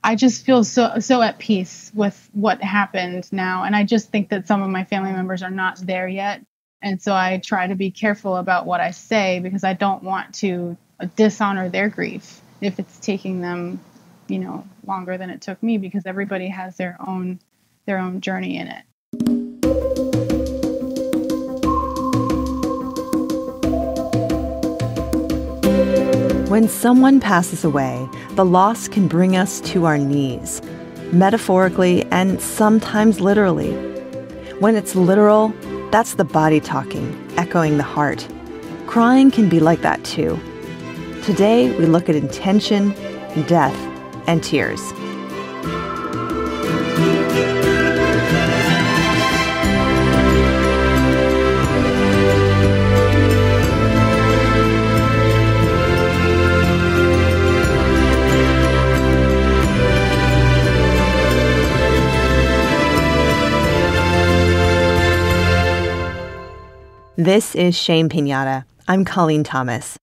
I just feel so at peace with what happened now. And I just think that some of my family members are not there yet. And so I try to be careful about what I say because I don't want to dishonor their grief if it's taking them, longer than it took me, because everybody has their own journey in it. When someone passes away, the loss can bring us to our knees, metaphorically and sometimes literally. When it's literal, that's the body talking, echoing the heart. Crying can be like that too. Today, we look at intention, death, and tears. This is Shame Piñata. I'm Colleen Thomas.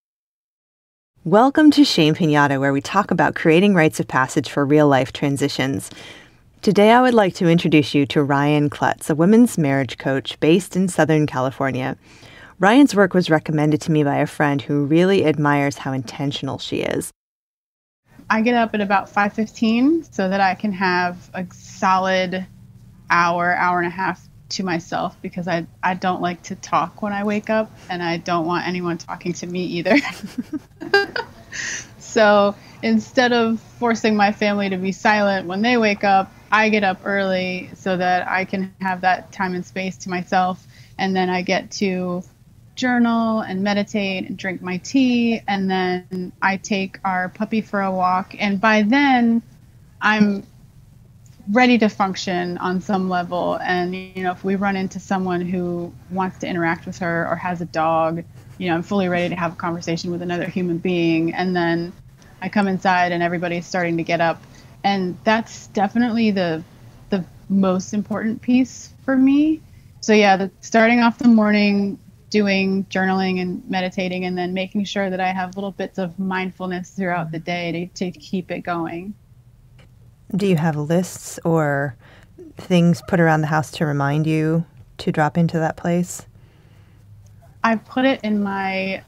Welcome to Shame Piñata, where we talk about creating rites of passage for real-life transitions. Today, I would like to introduce you to Ryan Kluttz, a women's marriage coach based in Southern California. Ryan's work was recommended to me by a friend who really admires how intentional she is. I get up at about 5:15 so that I can have a solid hour and a half to myself, because I don't like to talk when I wake up, and I don't want anyone talking to me either. So instead of forcing my family to be silent when they wake up, I get up early so that I can have that time and space to myself, and then I get to journal and meditate and drink my tea, and then I take our puppy for a walk, and by then I'm ready to function on some level. And, if we run into someone who wants to interact with her or has a dog, I'm fully ready to have a conversation with another human being. And then I come inside and everybody's starting to get up. And that's definitely the most important piece for me. So yeah, starting off the morning, doing journaling and meditating, and then making sure that I have little bits of mindfulness throughout the day to keep it going. Do you have lists or things put around the house to remind you to drop into that place? I put it in my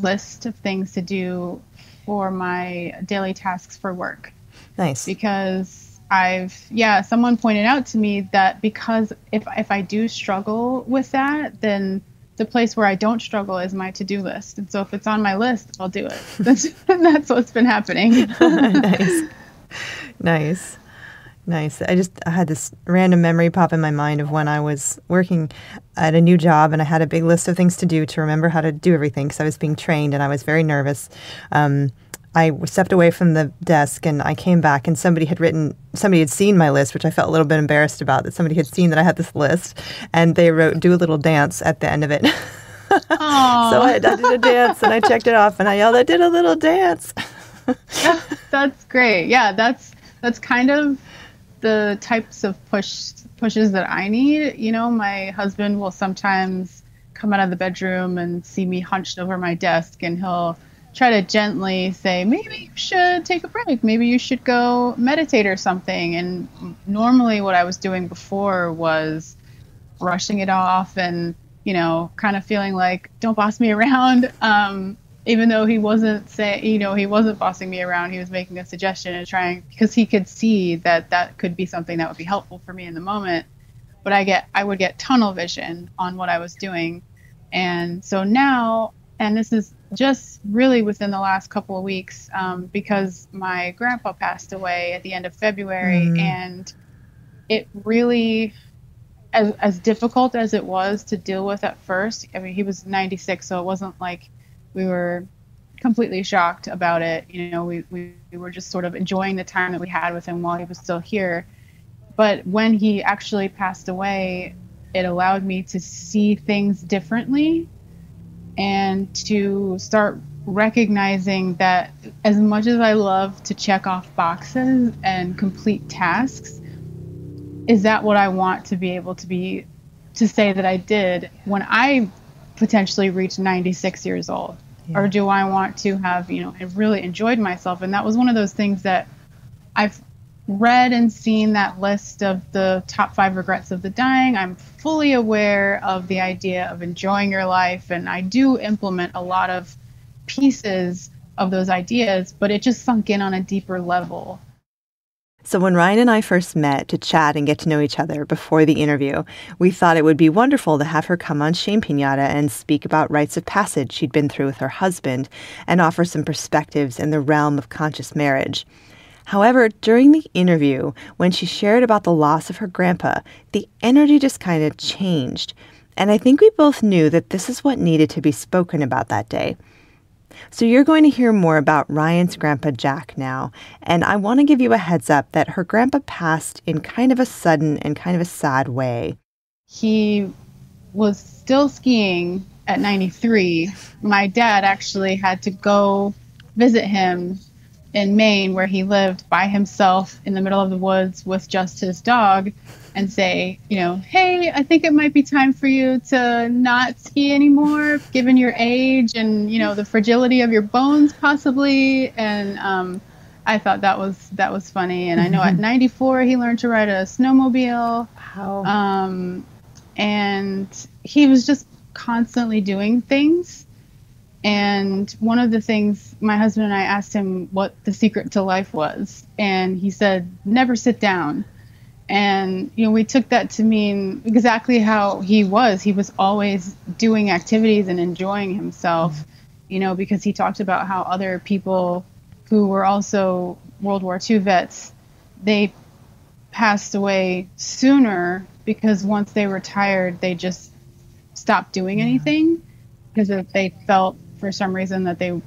list of things to do for my daily tasks for work. Nice. Because someone pointed out to me that because if I do struggle with that, then the place where I don't struggle is my to-do list. And so if it's on my list, I'll do it. That's what's been happening. Nice. I had this random memory pop in my mind of when I was working at a new job and I had a big list of things to do to remember how to do everything because I was being trained and I was very nervous. I stepped away from the desk and I came back and somebody had seen my list, which I felt a little bit embarrassed about, that somebody had seen that I had this list, and they wrote, "Do a little dance" at the end of it. So I did a dance and I checked it off and I yelled, "I did a little dance." That's great. Yeah, that's kind of the types of pushes that I need. My husband will sometimes come out of the bedroom and see me hunched over my desk, and he'll try to gently say, "Maybe you should take a break. Maybe you should go meditate or something." And normally what I was doing before was brushing it off and, kind of feeling like, "Don't boss me around." Even though he wasn't bossing me around, he was making a suggestion and trying, because he could see that could be something that would be helpful for me in the moment. But I would get tunnel vision on what I was doing. And so now, and this is just really within the last couple of weeks, because my grandpa passed away at the end of February, and it really, as difficult as it was to deal with at first, I mean, he was 96, so it wasn't like we were completely shocked about it. We were just sort of enjoying the time that we had with him while he was still here. But when he actually passed away, it allowed me to see things differently and to start recognizing that as much as I love to check off boxes and complete tasks, is that what I want to be able to say that I did when I potentially reach 96 years old? Yeah. Or do I want to have, I really enjoyed myself? And that was one of those things that read and seen that list of the top 5 regrets of the dying. I'm fully aware of the idea of enjoying your life, and I do implement a lot of pieces of those ideas, but it just sunk in on a deeper level. So when Ryan and I first met to chat and get to know each other before the interview, we thought it would be wonderful to have her come on Shame Piñata and speak about rites of passage she'd been through with her husband and offer some perspectives in the realm of conscious marriage. However, during the interview, when she shared about the loss of her grandpa, the energy just kind of changed. And I think we both knew that this is what needed to be spoken about that day. So you're going to hear more about Ryan's grandpa Jack now, and I want to give you a heads up that her grandpa passed in kind of a sudden and kind of a sad way. He was still skiing at 93. My dad actually had to go visit him in Maine, where he lived by himself in the middle of the woods with just his dog, and say, hey, I think it might be time for you to not ski anymore, given your age and, the fragility of your bones possibly. And I thought that was funny. And I know at 94, he learned to ride a snowmobile. Wow. And he was just constantly doing things. And one of the things, my husband and I asked him what the secret to life was. And he said, never sit down. And, we took that to mean exactly how he was. He was always doing activities and enjoying himself, because he talked about how other people who were also World War II vets, they passed away sooner because once they retired, they just stopped doing anything because they felt for some reason that they,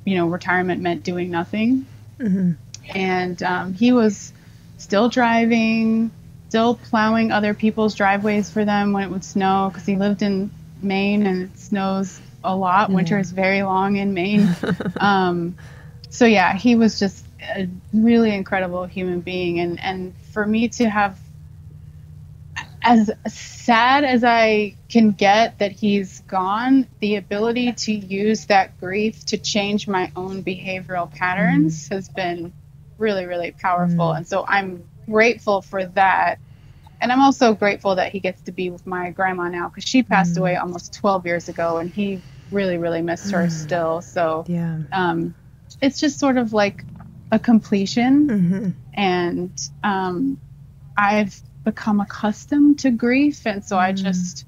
retirement meant doing nothing. Mm-hmm. And he was still driving, still plowing other people's driveways for them when it would snow, because he lived in Maine and it snows a lot. Winter is very long in Maine. So yeah, he was just a really incredible human being. And for me to have, as sad as I can get that he's gone, the ability to use that grief to change my own behavioral patterns has been really, really powerful. And so I'm grateful for that. And I'm also grateful that he gets to be with my grandma now, because she passed away almost 12 years ago, and he really, really missed her still. So it's just sort of like a completion. And I've become accustomed to grief. And so I just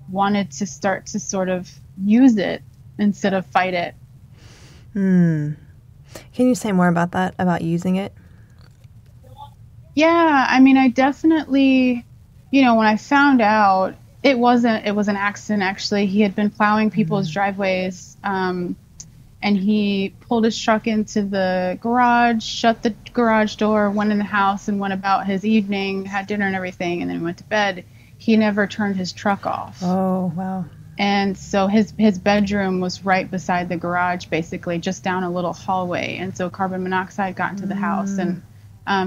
wanted to start to sort of use it instead of fight it. Can you say more about that, about using it? Yeah, I mean, I definitely, when I found out, it was an accident, actually. He had been plowing people's driveways, and he pulled his truck into the garage, shut the garage door, went in the house, and went about his evening, had dinner and everything, and then went to bed. He never turned his truck off. Oh, wow. And so his bedroom was right beside the garage, basically, just down a little hallway. And so carbon monoxide got into the house. And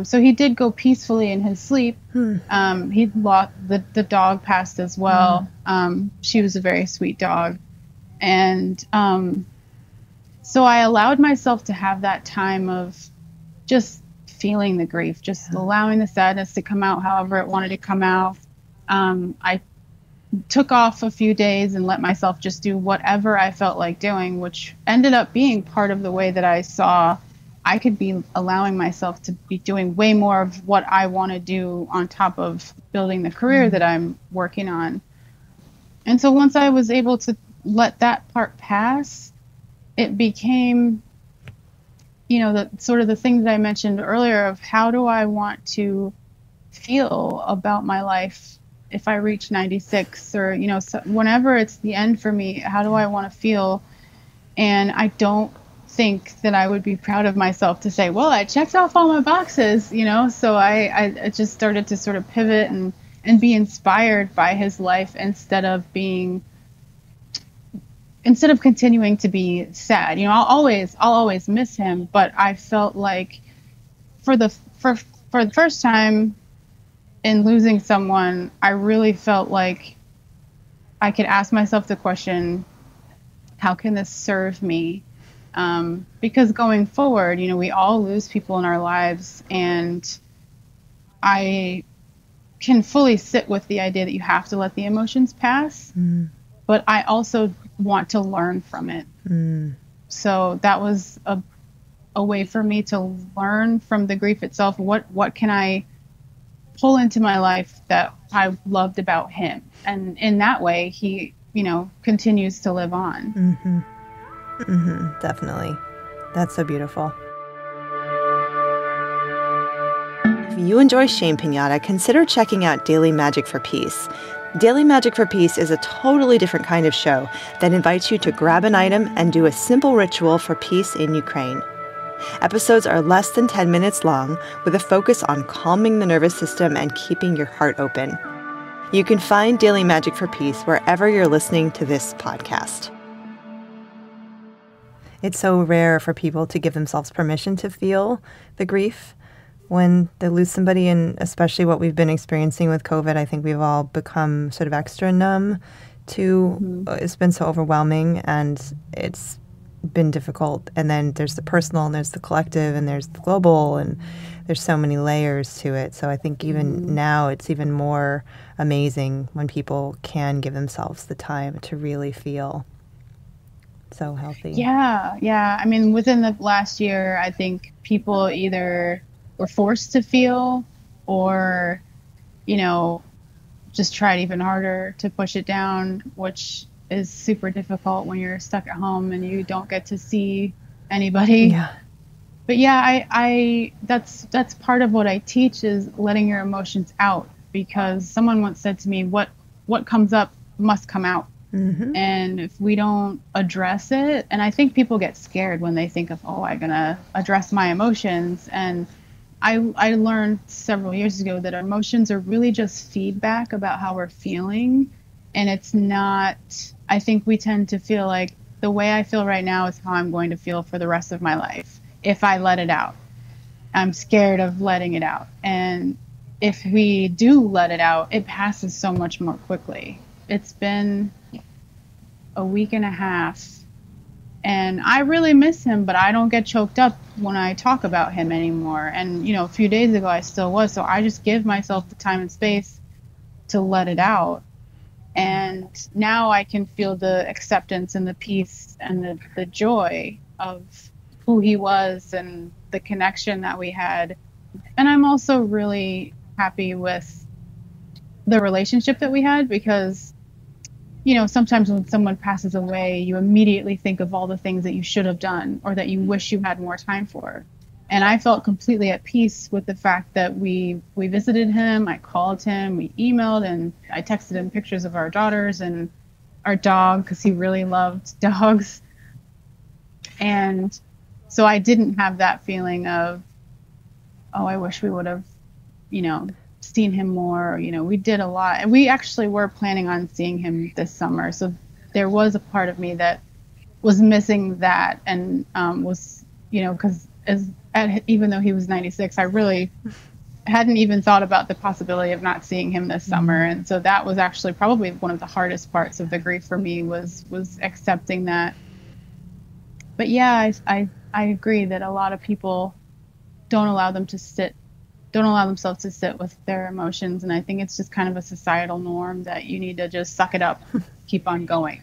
so he did go peacefully in his sleep. He lost, the dog passed as well. She was a very sweet dog. And so I allowed myself to have that time of just feeling the grief, just allowing the sadness to come out however it wanted to come out. I took off a few days and let myself just do whatever I felt like doing, which ended up being part of the way that I saw I could be allowing myself to be doing way more of what I want to do on top of building the career that I'm working on. And so once I was able to let that part pass, it became, the sort of the thing that I mentioned earlier of how do I want to feel about my life if I reach 96 or, so whenever it's the end for me, how do I want to feel? And I don't think that I would be proud of myself to say, well, I checked off all my boxes, so I just started to sort of pivot and be inspired by his life instead of continuing to be sad. I'll always miss him, but I felt like for the first time in losing someone, I really felt like I could ask myself the question, how can this serve me? Because going forward, we all lose people in our lives, and I can fully sit with the idea that you have to let the emotions pass, but I also want to learn from it. So that was a way for me to learn from the grief itself. What can I pull into my life that I loved about him? And in that way, he, continues to live on. Definitely. That's so beautiful. If you enjoy Shame Piñata, consider checking out Daily Magic for Peace. Daily Magic for Peace is a totally different kind of show that invites you to grab an item and do a simple ritual for peace in Ukraine. Episodes are less than 10 minutes long, with a focus on calming the nervous system and keeping your heart open. You can find Daily Magic for Peace wherever you're listening to this podcast. It's so rare for people to give themselves permission to feel the grief when they lose somebody, and especially what we've been experiencing with COVID. I think we've all become sort of extra numb to, it's been so overwhelming, and it's been difficult. And then there's the personal, and there's the collective, and there's the global, and there's so many layers to it. So I think even now it's even more amazing when people can give themselves the time to really feel so healthy. Yeah. I mean, within the last year, I think people either were forced to feel or, just tried even harder to push it down, which is super difficult when you're stuck at home and you don't get to see anybody. Yeah. But yeah, I that's part of what I teach, is letting your emotions out, because someone once said to me, what comes up must come out. And if we don't address it, and I think people get scared when they think of, I'm going to address my emotions. And I learned several years ago that our emotions are really just feedback about how we're feeling. And it's not, I think we tend to feel like the way I feel right now is how I'm going to feel for the rest of my life if I let it out. I'm scared of letting it out. And if we do let it out, it passes so much more quickly. It's been a week and a half, and I really miss him, but I don't get choked up when I talk about him anymore. And, a few days ago I still was. So I just give myself the time and space to let it out. And now I can feel the acceptance and the peace and the joy of who he was and the connection that we had. And I'm also really happy with the relationship that we had, because sometimes when someone passes away, you immediately think of all the things that you should have done or that you wish you had more time for. And I felt completely at peace with the fact that we visited him, I called him, we emailed, and I texted him pictures of our daughters and our dog, because he really loved dogs. And so I didn't have that feeling of, I wish we would have, seen him more. We did a lot, and we actually were planning on seeing him this summer. So there was a part of me that was missing that, and was, because even though he was 96, I really hadn't even thought about the possibility of not seeing him this summer. And so that was actually probably one of the hardest parts of the grief for me, was accepting that. But yeah, I agree that a lot of people don't allow themselves to sit with their emotions. And I think it's just kind of a societal norm that you need to just suck it up, keep on going.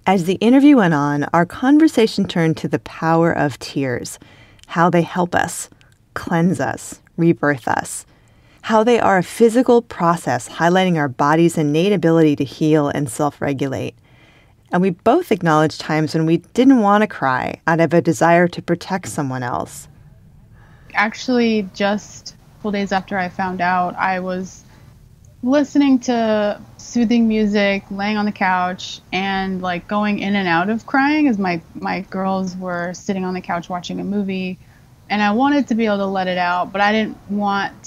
As the interview went on, our conversation turned to the power of tears, how they help us, cleanse us, rebirth us, how they are a physical process highlighting our body's innate ability to heal and self-regulate. And we both acknowledged times when we didn't want to cry out of a desire to protect someone else. Actually, just a couple days after I found out, I was listening to soothing music, laying on the couch, and going in and out of crying as my girls were sitting on the couch watching a movie. And I wanted to be able to let it out, but I didn't really want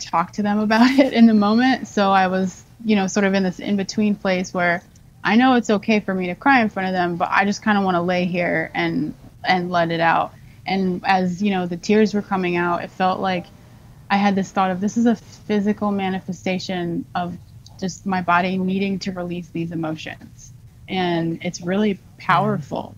to talk to them about it in the moment. So I was, sort of in this in-between place where I know it's okay for me to cry in front of them, but I just kind of want to lay here and let it out. And as the tears were coming out, it felt like I had this thought of, this is a physical manifestation of just my body needing to release these emotions. and it's really powerful.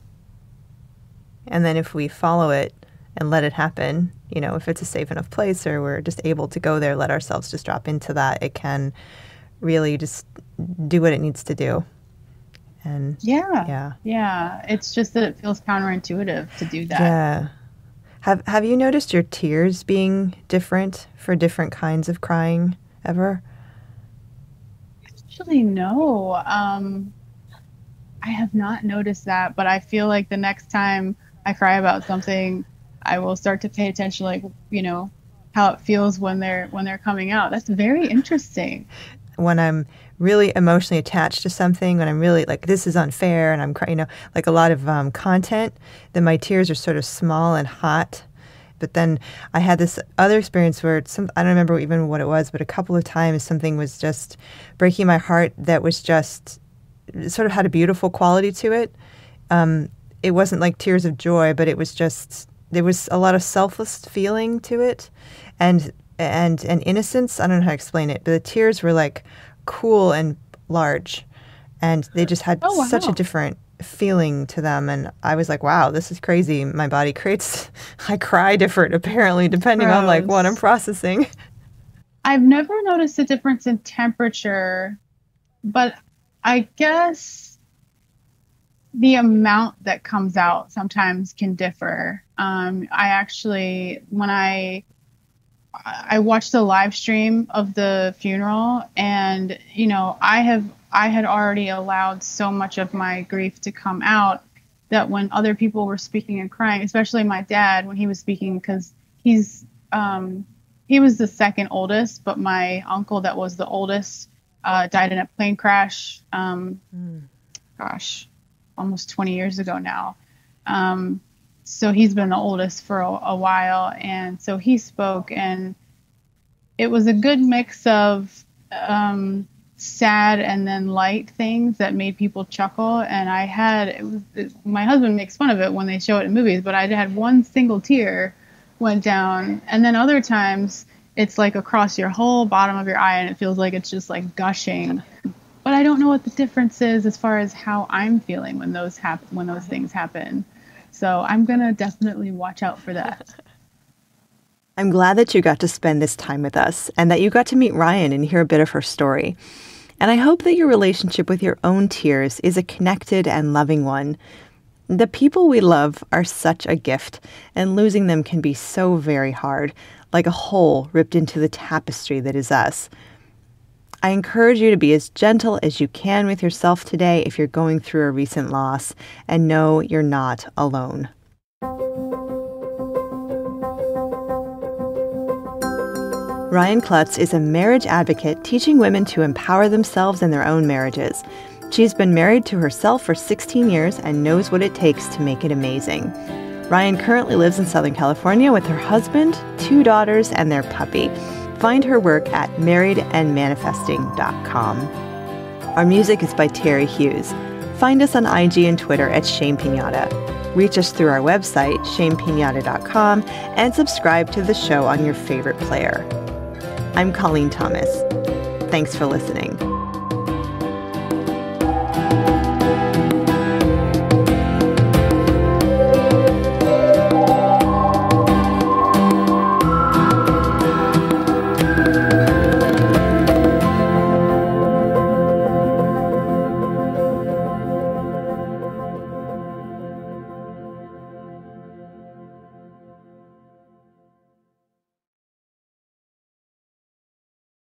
And then if we follow it and let it happen, you know, if it's a safe enough place or we're just able to go there, let ourselves just drop into that, it can really just do what it needs to do. And yeah. It's just that it feels counterintuitive to do that. Yeah. Have you noticed your tears being different for different kinds of crying ever? Actually, no. I have not noticed that, but I feel like the next time I cry about something, I will start to pay attention, like, you know, how it feels when they're coming out. That's very interesting. When I'm really emotionally attached to something, when I'm really like, this is unfair, and I'm crying, you know, like a lot of content, then my tears are sort of small and hot. But then I had this other experience where I don't remember even what it was, but a couple of times something was just breaking my heart that was just sort of had a beautiful quality to it. It wasn't like tears of joy, but it was just, there was a lot of selfless feeling to it and innocence. I don't know how to explain it, but the tears were like cool and large, and they just had such a different feeling to them. And I was like, wow, this is crazy. My body I cry different apparently depending on like what I'm processing. I've never noticed a difference in temperature, but I guess the amount that comes out sometimes can differ. I actually, when I watched the live stream of the funeral, and, you know, I had already allowed so much of my grief to come out that when other people were speaking and crying, especially my dad, when he was speaking, because he was the second oldest, but my uncle that was the oldest died in a plane crash, almost 20 years ago now. So he's been the oldest for a while. And so he spoke, and it was a good mix of sad and then light things that made people chuckle. And my husband makes fun of it when they show it in movies, but I had one single tear went down. And then other times it's like across your whole bottom of your eye, and it feels like it's just like gushing. But I don't know what the difference is as far as how I'm feeling when those things happen. So I'm going to definitely watch out for that. I'm glad that you got to spend this time with us and that you got to meet Ryan and hear a bit of her story. And I hope that your relationship with your own tears is a connected and loving one. The people we love are such a gift, and losing them can be so very hard, like a hole ripped into the tapestry that is us. I encourage you to be as gentle as you can with yourself today if you're going through a recent loss, and know you're not alone. Ryan Kluttz is a marriage advocate teaching women to empower themselves in their own marriages. She's been married to herself for 16 years and knows what it takes to make it amazing. Ryan currently lives in Southern California with her husband, 2 daughters, and their puppy. Find her work at marriedandmanifesting.com. Our music is by Terry Hughes. Find us on IG and Twitter at Shame Piñata. Reach us through our website, shamepiñata.com, and subscribe to the show on your favorite player. I'm Colleen Thomas. Thanks for listening.